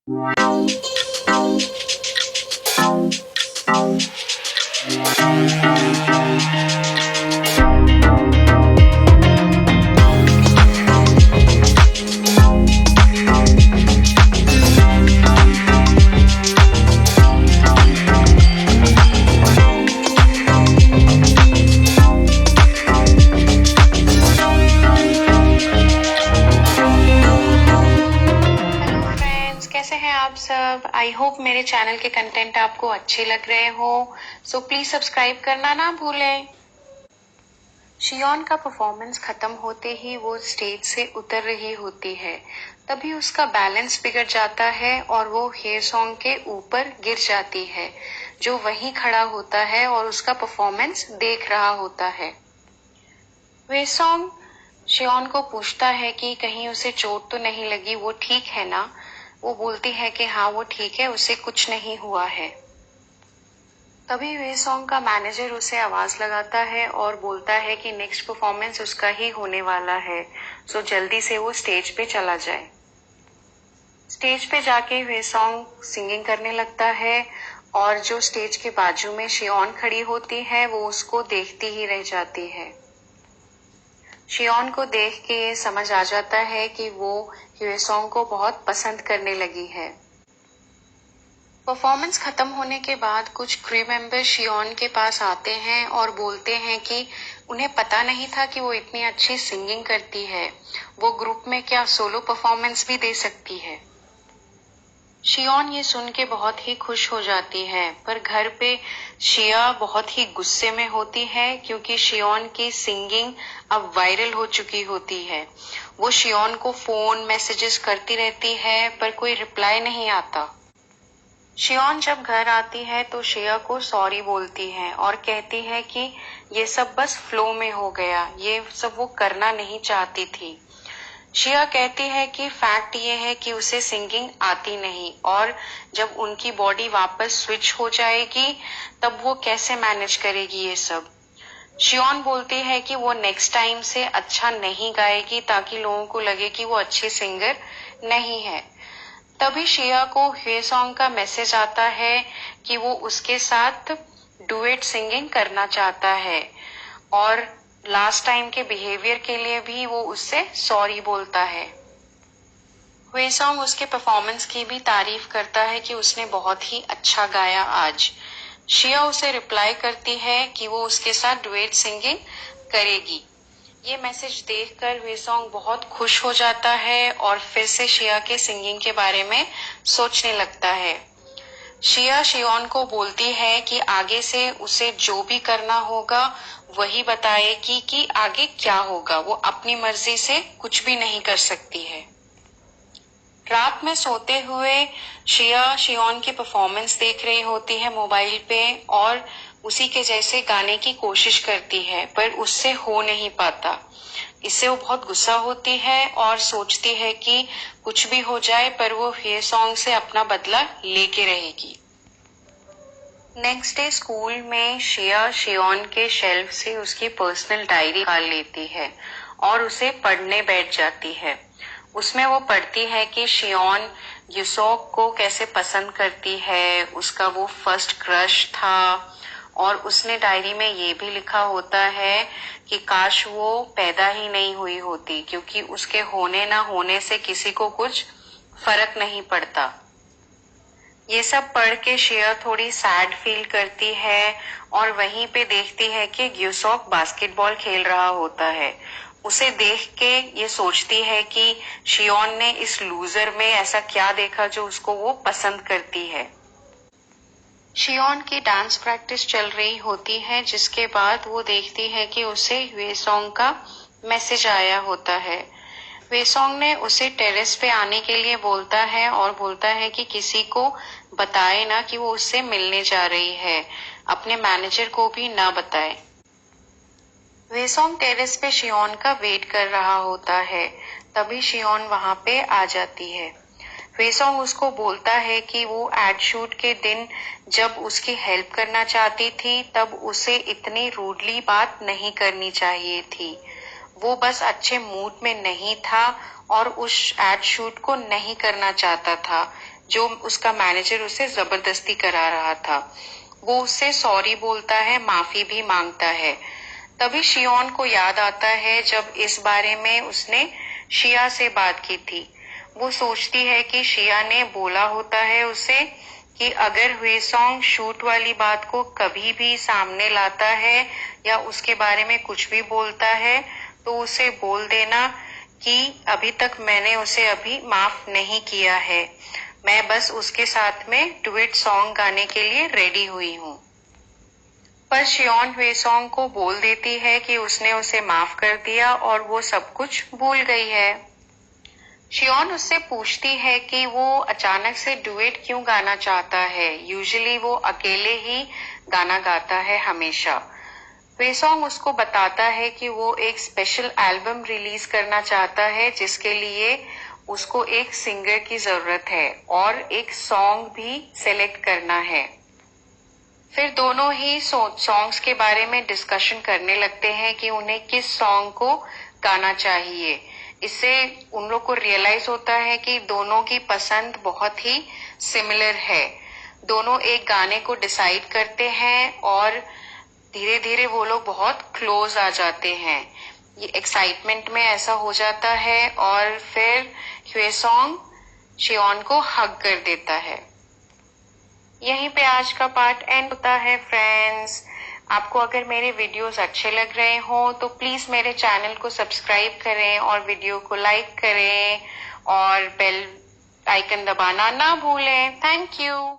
Hello friends, कैसे हैं आप सब। आई होप मेरे चैनल के कंटेंट आपको अच्छे लग रहे हो। सो प्लीज सब्सक्राइब करना ना भूलें। शियोन का परफॉर्मेंस खत्म होते ही वो स्टेज से उतर रही होती है, तभी उसका बैलेंस बिगड़ जाता है और वो हेयर सॉन्ग के ऊपर गिर जाती है, जो वहीं खड़ा होता है और उसका परफॉर्मेंस देख रहा होता है। वे सॉन्ग शियोन को पूछता है कि कहीं उसे चोट तो नहीं लगी, वो ठीक है ना। वो बोलती है कि हाँ वो ठीक है, उसे कुछ नहीं हुआ है। तभी वे सॉन्ग का मैनेजर उसे आवाज लगाता है और बोलता है कि नेक्स्ट परफॉर्मेंस उसका ही होने वाला है, सो जल्दी से वो स्टेज पे चला जाए। स्टेज पे जाके वे सॉन्ग सिंगिंग करने लगता है और जो स्टेज के बाजू में शियोन खड़ी होती है वो उसको देखती ही रह जाती है। शियोन को देख के ये समझ आ जाता है कि वो ह्वेसोंग को बहुत पसंद करने लगी है। परफॉर्मेंस खत्म होने के बाद कुछ क्रू मेंबर शियोन के पास आते हैं और बोलते हैं कि उन्हें पता नहीं था कि वो इतनी अच्छी सिंगिंग करती है, वो ग्रुप में क्या सोलो परफॉर्मेंस भी दे सकती है। शियोन ये सुन के बहुत ही खुश हो जाती है, पर घर पे शिया बहुत ही गुस्से में होती है क्योंकि शियोन की सिंगिंग अब वायरल हो चुकी होती है। वो शियोन को फोन मैसेजेस करती रहती है पर कोई रिप्लाई नहीं आता। शियोन जब घर आती है तो शिया को सॉरी बोलती है और कहती है कि ये सब बस फ्लो में हो गया, ये सब वो करना नहीं चाहती थी। शिया कहती है कि फैक्ट ये है कि उसे सिंगिंग आती नहीं और जब उनकी बॉडी वापस स्विच हो जाएगी तब वो कैसे मैनेज करेगी ये सब। शियोन बोलती है कि वो नेक्स्ट टाइम से अच्छा नहीं गाएगी ताकि लोगों को लगे कि वो अच्छी सिंगर नहीं है। तभी शिया को ह्वेसोंग का मैसेज आता है कि वो उसके साथ डुएट सिंगिंग करना चाहता है और लास्ट टाइम के बिहेवियर के लिए भी वो उससे सॉरी बोलता है। ह्वेसोंग उसके परफॉर्मेंस की भी तारीफ करता है कि उसने बहुत ही अच्छा गाया आज। शिया उसे रिप्लाई करती है कि वो उसके साथ डुएट सिंगिंग करेगी। ये मैसेज देखकर ह्वेसोंग बहुत खुश हो जाता है और फिर से शिया के सिंगिंग के बारे में सोचने लगता है। शिया शियोन को बोलती है कि आगे से उसे जो भी करना होगा वही बताएगी कि आगे क्या होगा, वो अपनी मर्जी से कुछ भी नहीं कर सकती है। रात में सोते हुए शिया शियोन की परफॉर्मेंस देख रही होती है मोबाइल पे और उसी के जैसे गाने की कोशिश करती है पर उससे हो नहीं पाता। इससे वो बहुत गुस्सा होती है और सोचती है कि कुछ भी हो जाए पर वो ह्वेसोंग से अपना बदला लेके रहेगी। नेक्स्ट डे स्कूल में शिया शियोन के शेल्फ से उसकी पर्सनल डायरी निकाल लेती है और उसे पढ़ने बैठ जाती है। उसमें वो पढ़ती है कि शियोन युसोक को कैसे पसंद करती है, उसका वो फर्स्ट क्रश था और उसने डायरी में ये भी लिखा होता है कि काश वो पैदा ही नहीं हुई होती क्योंकि उसके होने ना होने से किसी को कुछ फर्क नहीं पड़ता। ये सब पढ़ के शिया थोड़ी सैड फील करती है और वहीं पे देखती है कि ग्यूसॉक बास्केटबॉल खेल रहा होता है। उसे देख के ये सोचती है कि शियोन ने इस लूजर में ऐसा क्या देखा जो उसको वो पसंद करती है। शियोन की डांस प्रैक्टिस चल रही होती है जिसके बाद वो देखती है कि उसे ह्वेसोंग का मैसेज आया होता है। ह्वेसोंग ने उसे टेरेस पे आने के लिए बोलता है और बोलता है कि किसी को बताए ना कि वो उससे मिलने जा रही है, अपने मैनेजर को भी ना बताए। ह्वेसोंग टेरेस पे शियोन का वेट कर रहा होता है, तभी शियोन वहां पे आ जाती है। ह्वेसोंग उसको बोलता है कि वो एड शूट के दिन जब उसकी हेल्प करना चाहती थी तब उसे इतनी रूडली बात नहीं करनी चाहिए थी। वो बस अच्छे मूड में नहीं था और उस एड शूट को नहीं करना चाहता था, जो उसका मैनेजर उसे जबरदस्ती करा रहा था। वो उससे सॉरी बोलता है, माफी भी मांगता है। तभी शियोन को याद आता है जब इस बारे में उसने शिया से बात की थी। वो सोचती है कि शिया ने बोला होता है उसे कि अगर ह्वेसोंग शूट वाली बात को कभी भी सामने लाता है या उसके बारे में कुछ भी बोलता है तो उसे बोल देना कि अभी तक मैंने उसे अभी माफ नहीं किया है, मैं बस उसके साथ में डुएट सॉन्ग गाने के लिए रेडी हुई हूँ। पर शियोन ह्वेसोंग को बोल देती है कि उसने उसे माफ कर दिया और वो सब कुछ भूल गई है। शियोन उससे पूछती है कि वो अचानक से डुएट क्यों गाना चाहता है। यूजुअली वो अकेले ही गाना गाता है हमेशा। ह्वेसोंग उसको बताता है कि वो एक स्पेशल एल्बम रिलीज करना चाहता है जिसके लिए उसको एक सिंगर की जरूरत है और एक सॉन्ग भी सेलेक्ट करना है। फिर दोनों ही सॉन्ग्स के बारे में डिस्कशन करने लगते हैं कि उन्हें किस सॉन्ग को गाना चाहिए। इससे उन लोग को रियलाइज होता है कि दोनों की पसंद बहुत ही सिमिलर है। दोनों एक गाने को डिसाइड करते हैं और धीरे धीरे वो लोग बहुत क्लोज आ जाते हैं। ये एक्साइटमेंट में ऐसा हो जाता है और फिर ह्वेसोंग शियोन को हग कर देता है। यहीं पे आज का पार्ट एंड होता है फ्रेंड्स। आपको अगर मेरे वीडियोस अच्छे लग रहे हो तो प्लीज मेरे चैनल को सब्सक्राइब करें और वीडियो को लाइक करें और बेल आइकन दबाना ना भूलें। Thank you.